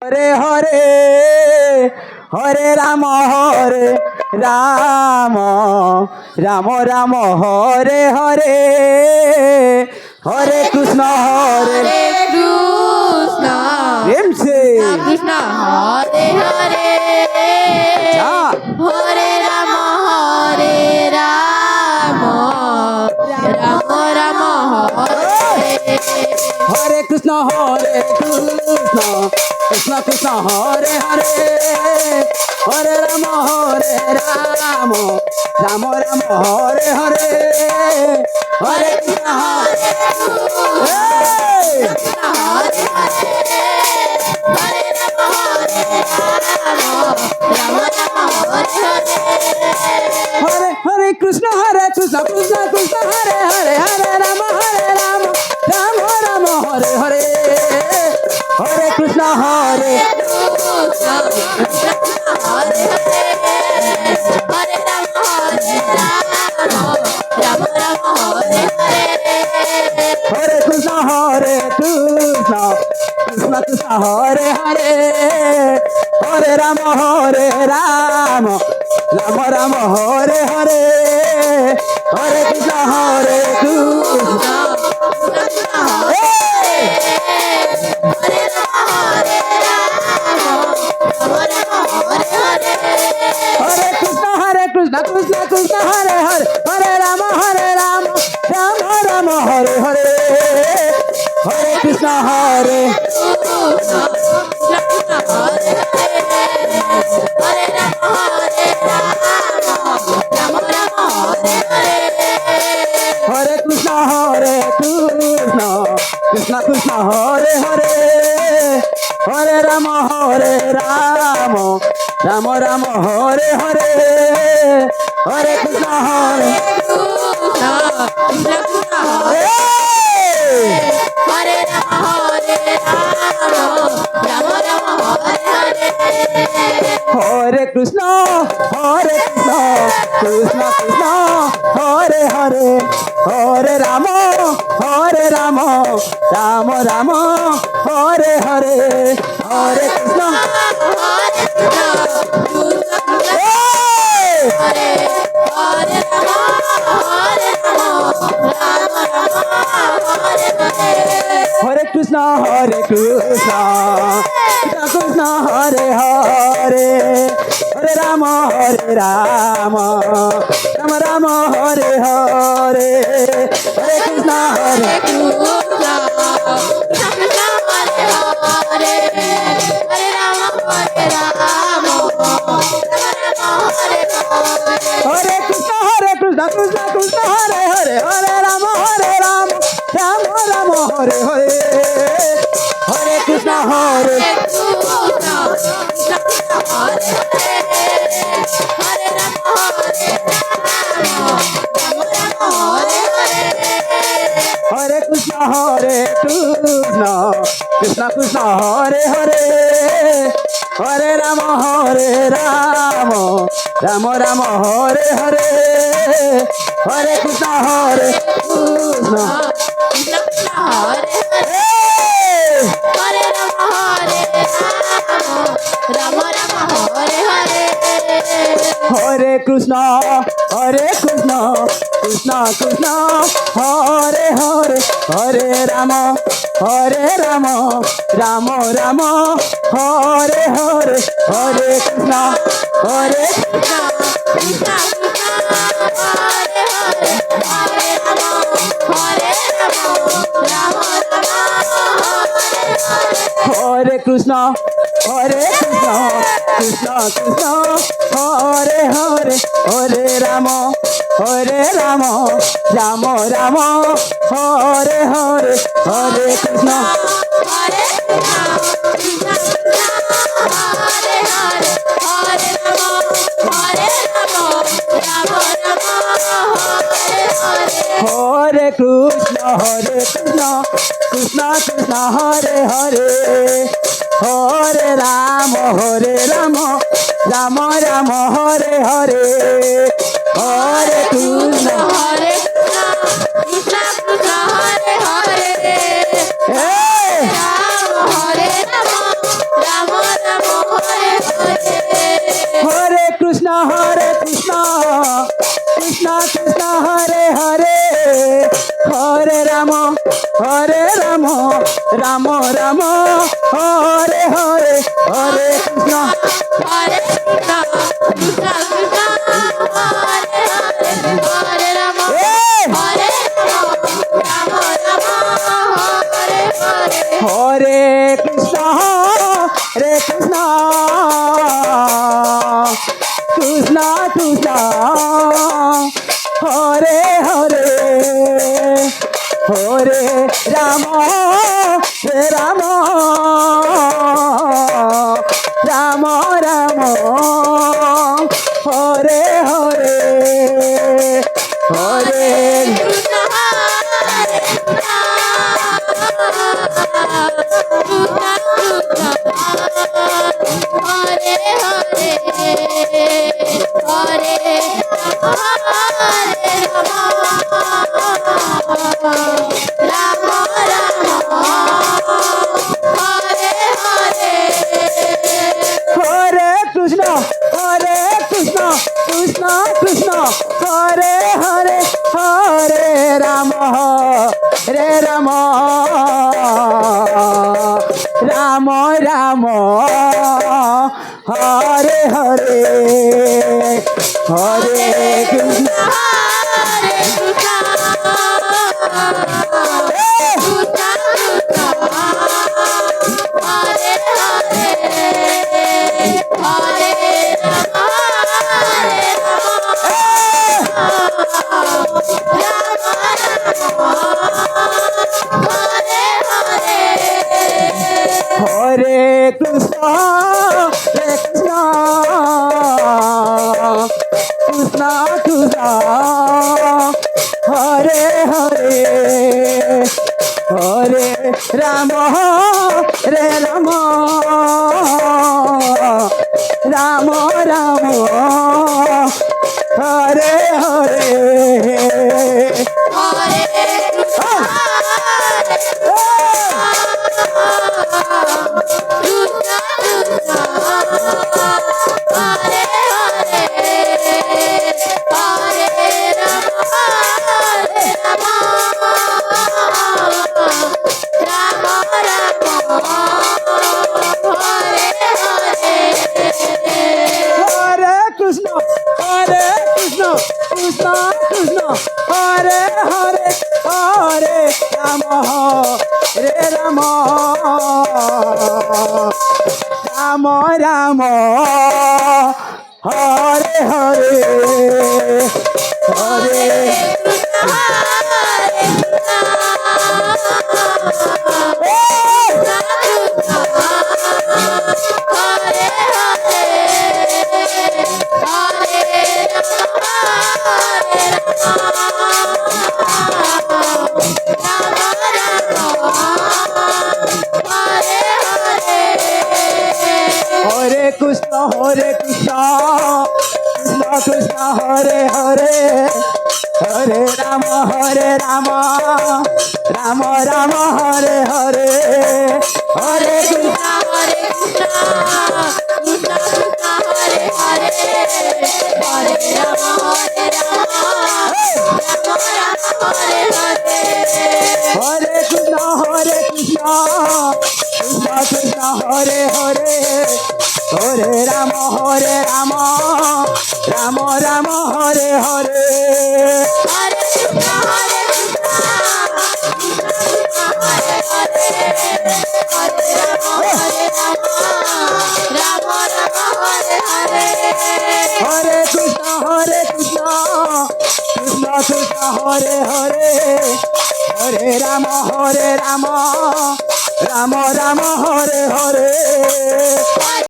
হরে হরে হরে রাম রাম রাম রাম হরে হরে হরে কৃষ্ণ হরে কৃষ্ণ প্রেম সে কৃষ্ণ হরে হরে যা। হরে রাম রাম রাম হরে হরে কৃষ্ণ কৃষ্ণ কৃষ্ণ হরে হরে হরে রাম রাম রাম রাম হরে হরে হরে কৃষ্ণ হরে হরে হরে কৃষ্ণ কৃষ্ণ কৃষ্ণ হরে হরে হরে রাম রাম রাম হরে হরে হরে কৃষ্ণ হরে হরে কৃষ্ণ কৃষ্ণ কৃষ্ণ হরে হরে হরে রাম রাম রাম হরে হরে হরে কৃষ্ণ কৃষ্ণ হরে কৃষ্ণ কৃষ্ণ কৃষ্ণ হরে হরে হরে রাম রাম রাম হরে হরে হরে কৃষ্ণ হরে হরে কৃষ্ণ কৃষ্ণ কৃষ্ণ হরে হরে হরে রাম রাম রাম হরে হরে হরে কৃষ্ণ হরে হরে কৃষ্ণ কৃষ্ণ কৃষ্ণ হরে হরে হরে রাম রাম রাম হরে হরে হরে কৃষ্ণ হরে কৃষ্ণ কৃষ্ণ কৃষ্ণ হরে হরে হরে রাম রাম রাম হরে হরে হরে কৃষ্ণ হরে হরে কৃষ্ণ কৃষ্ণ কৃষ্ণ হরে হরে হরে রাম রাম রাম হরে হরে হরে কৃষ্ণ হরে হরে কৃষ্ণ কৃষ্ণ কৃষ্ণ কৃষ্ণ হরে হরে হরে রাম রাম রাম হরে হরে হরে কৃষ্ণ কৃষ্ণ হরে কৃষ্ণ কৃষ্ণ কৃষ্ণ হরে হরে হরে রাম রাম রাম হরে হরে হরে কৃষ্ণ হরে হরে কৃষ্ণ কৃষ্ণ কৃষ্ণ হরে হরে হরে রাম রাম রাম হরে হরে হরে কৃষ্ণ হরে কৃষ্ণ কৃষ্ণ কৃষ্ণ হরে হরে হরে রাম রাম রাম হরে হরে হরে কৃষ্ণ কৃষ্ণ কৃষ্ণ হরে হরে হে রাম হরে Ram Ram Hare Krishna, Krishna Krishna Hare Hare, Hare Rama, Hare Rama, Rama Rama, Hare Hare, Hare Krishna. Hare Krishna, Krishna Krishna, Hare Hare, Hare Rama, Hey! Hare Rama, Rama Rama, Hare Hare. Hare Krishna, Hare Krishna, Krishna Krishna, Hare Hare, Hare Rama, Hare Rama, Rama Rama, Hare Hare, Hare. Krishna, Hare Krishna, Krishna Krishna, Hare Hare, Hare Rama, Hare Rama, Rama Rama, Hare Hare. Hare Krishna, Krishna Krishna, Hare Hare, Hare Rama, Hare Rama, Rama Rama, Hare Hare, Hare Krishna. Hare Krishna, Krishna Krishna, Hare Hare, Hare Rama, Hare Hare Krishna, Krishna Krishna Krishna, Hare Hare, Hare Rama, Hare Rama, Rama Rama, Hare Hare. Hare Krishna, Krishna Krishna, Hare Hare, Hare Rama, Hare Rama, Rama Rama, Hare Hare, Hare. Hare Krishna, Krishna Krishna, Hare Hare, Hare Rama, Rama Rama, Hare Hare, Hare Krishna. Hare Krishna, Krishna Krishna, Hare Hare, Hare Rama, Rama Rama, Hare Hare. Hare Krishna, Krishna Krishna, Hare Hare, Hare Rama, Rama Rama, Hare Hare.